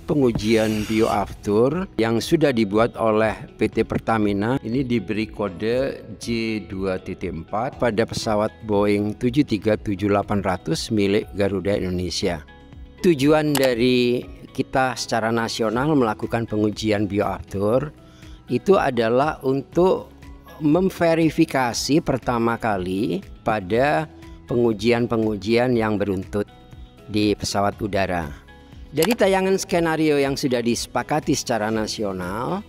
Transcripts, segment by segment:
pengujian bioaftur yang sudah dibuat oleh PT Pertamina ini diberi kode J2.4 pada pesawat Boeing 737-800 milik Garuda Indonesia. Tujuan dari kita secara nasional melakukan pengujian bioaftur itu adalah untuk memverifikasi pertama kali pada pengujian-pengujian yang beruntut di pesawat udara. Dari tayangan skenario yang sudah disepakati secara nasional,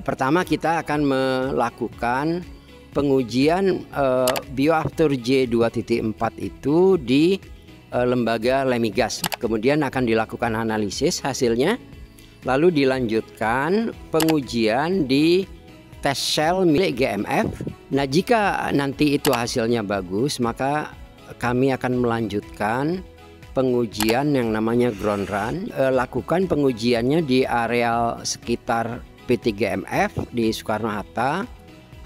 pertama kita akan melakukan pengujian bioaftur J2.4 itu di lembaga Lemigas. Kemudian akan dilakukan analisis hasilnya, lalu dilanjutkan pengujian di tes shell milik GMF. Nah, jika nanti itu hasilnya bagus, maka kami akan melanjutkan pengujian yang namanya ground run. Lakukan pengujiannya di areal sekitar PT GMF di Soekarno-Hatta.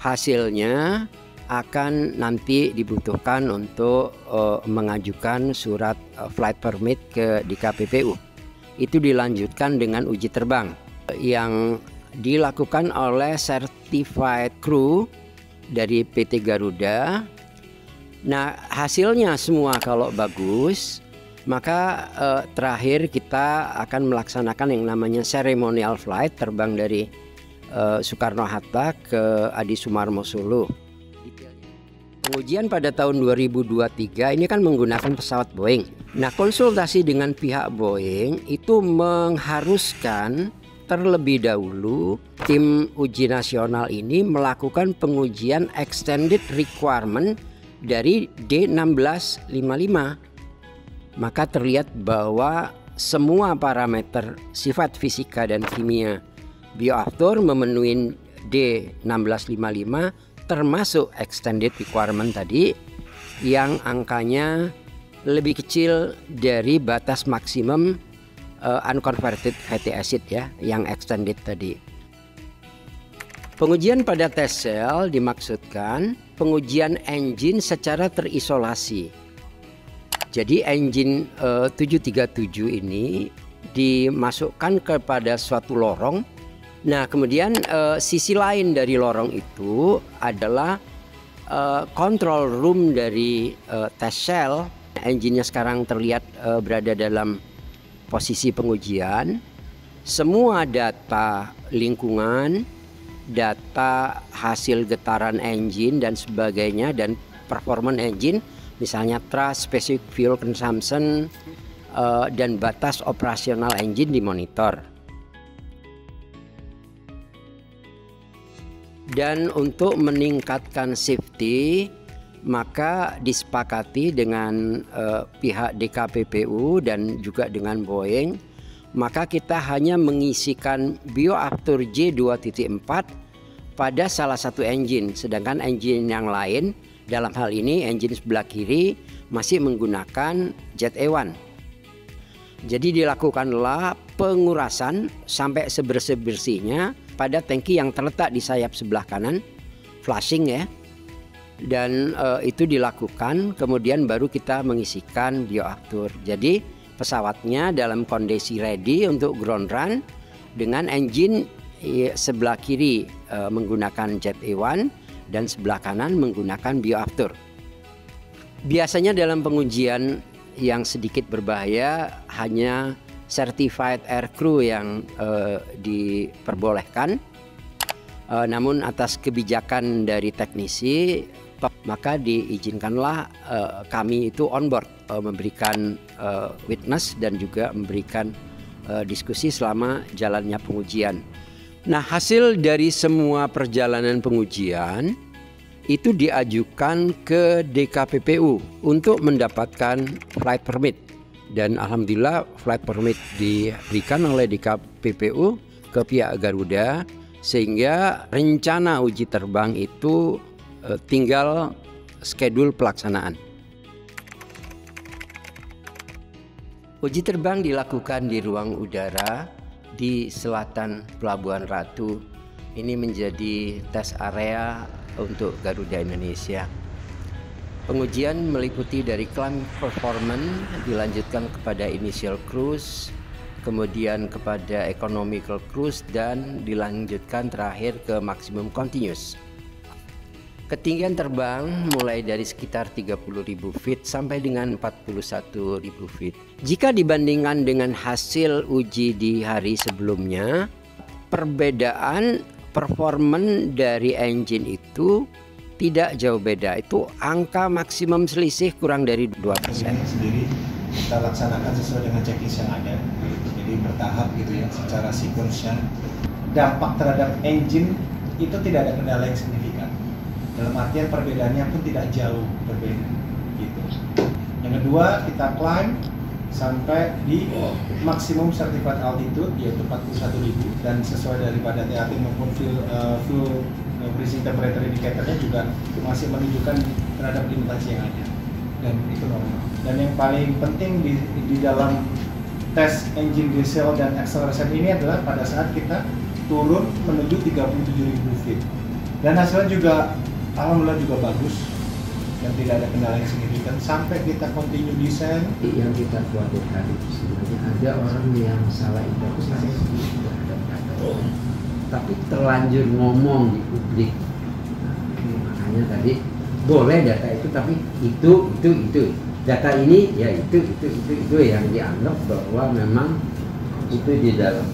Hasilnya akan nanti dibutuhkan untuk mengajukan surat flight permit ke DKPPU. Itu dilanjutkan dengan uji terbang yang dilakukan oleh certified crew dari PT Garuda. Nah, hasilnya semua kalau bagus, maka terakhir kita akan melaksanakan yang namanya ceremonial flight, terbang dari Soekarno-Hatta ke Adi Sumarmo Solo. Pengujian pada tahun 2023 ini kan menggunakan pesawat Boeing. Nah, konsultasi dengan pihak Boeing itu mengharuskan terlebih dahulu tim uji nasional ini melakukan pengujian extended requirement dari D1655. Maka terlihat bahwa semua parameter sifat fisika dan kimia bioaftur memenuhi D1655 termasuk extended requirement tadi yang angkanya lebih kecil dari batas maksimum unconverted fatty acid ya, yang extended tadi. Pengujian pada test cell dimaksudkan pengujian engine secara terisolasi. Jadi engine 737 ini dimasukkan kepada suatu lorong. Nah, kemudian sisi lain dari lorong itu adalah control room dari test cell. Engine-nya sekarang terlihat berada dalam posisi pengujian. Semua data lingkungan, data hasil getaran engine dan sebagainya, dan performance engine, misalnya thrust, specific fuel consumption, dan batas operasional engine dimonitor. Dan untuk meningkatkan safety, maka disepakati dengan pihak DKPPU dan juga dengan Boeing, maka kita hanya mengisikan bioaftur J2.4 pada salah satu engine, sedangkan engine yang lain, dalam hal ini engine sebelah kiri, masih menggunakan Jet A1. Jadi dilakukanlah pengurasan sampai sebersih-bersihnya pada tangki yang terletak di sayap sebelah kanan, flushing ya. Dan itu dilakukan, kemudian baru kita mengisikan bioaftur. Jadi pesawatnya dalam kondisi ready untuk ground run dengan engine sebelah kiri menggunakan Jet A1 dan sebelah kanan menggunakan bioaftur. Biasanya dalam pengujian yang sedikit berbahaya hanya certified air crew yang diperbolehkan. Namun atas kebijakan dari teknisi, maka diizinkanlah kami itu on board memberikan witness dan juga memberikan diskusi selama jalannya pengujian. Nah, hasil dari semua perjalanan pengujian itu diajukan ke DKPPU untuk mendapatkan flight permit. Dan alhamdulillah flight permit diberikan oleh DKPPU ke pihak Garuda, sehingga rencana uji terbang itu tinggal schedule pelaksanaan. Uji terbang dilakukan di ruang udara di selatan Pelabuhan Ratu. Ini menjadi tes area untuk Garuda Indonesia. Pengujian meliputi dari climb performance, dilanjutkan kepada initial cruise, kemudian kepada economical cruise, dan dilanjutkan terakhir ke maksimum continuous. Ketinggian terbang mulai dari sekitar 30.000 feet sampai dengan 41.000 feet. Jika dibandingkan dengan hasil uji di hari sebelumnya, perbedaan performan dari engine itu tidak jauh beda. Itu angka maksimum selisih kurang dari 2%. Ini sendiri kita laksanakan sesuai dengan checklist yang ada. Jadi bertahap gitu ya, secara sequence-nya. Dampak terhadap engine itu tidak ada kendala yang signifikan. Dalam artian perbedaannya pun tidak jauh berbeda gitu. Yang kedua, kita climb sampai di maksimum certified altitude yaitu 41.000, dan sesuai daripada TAT maupun fuel breathing temperature indicator-nya juga masih menunjukkan terhadap limitasi yang ada, dan itu normal. Dan yang paling penting di dalam tes engine diesel dan acceleration ini adalah pada saat kita turun menuju 37.000 feet, dan hasilnya juga alhamdulillah juga bagus dan tidak ada kendala yang signifikan sampai kita continue desain. Yang kita khawatirkan itu sebenarnya ada orang yang salah interpretasi terhadap data, tapi terlanjur ngomong di publik. Makanya tadi boleh data itu, tapi itu data ini ya itu yang dianggap bahwa memang itu di dalam.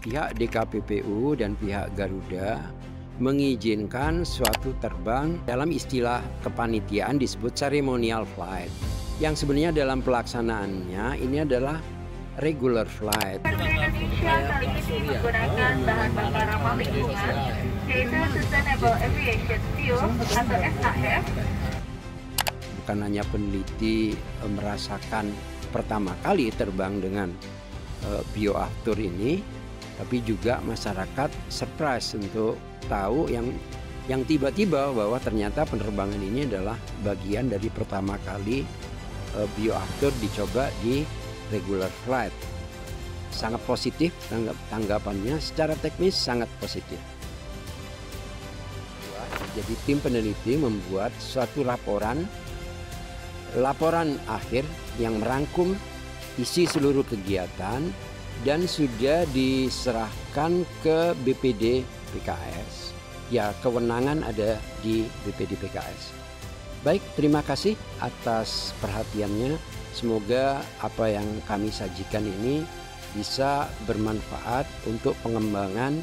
Pihak DKPPU dan pihak Garuda mengizinkan suatu terbang dalam istilah kepanitiaan disebut ceremonial flight, yang sebenarnya dalam pelaksanaannya ini adalah regular flight. Indonesia kali ini menggunakan bahan bakar ramah lingkungan, yaitu Sustainable Aviation Fuel atau SAF. Bukan hanya peneliti merasakan pertama kali terbang dengan bioaftur ini, tapi juga masyarakat surprise untuk tahu yang tiba-tiba bahwa ternyata penerbangan ini adalah bagian dari pertama kali bioaftur dicoba di regular flight. Sangat positif tanggapannya, secara teknis sangat positif. Jadi tim peneliti membuat suatu laporan akhir yang merangkum isi seluruh kegiatan dan sudah diserahkan ke BPD PKS. Ya, kewenangan ada di BPD PKS. Baik, terima kasih atas perhatiannya. Semoga apa yang kami sajikan ini bisa bermanfaat untuk pengembangan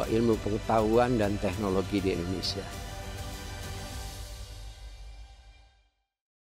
ilmu pengetahuan dan teknologi di Indonesia.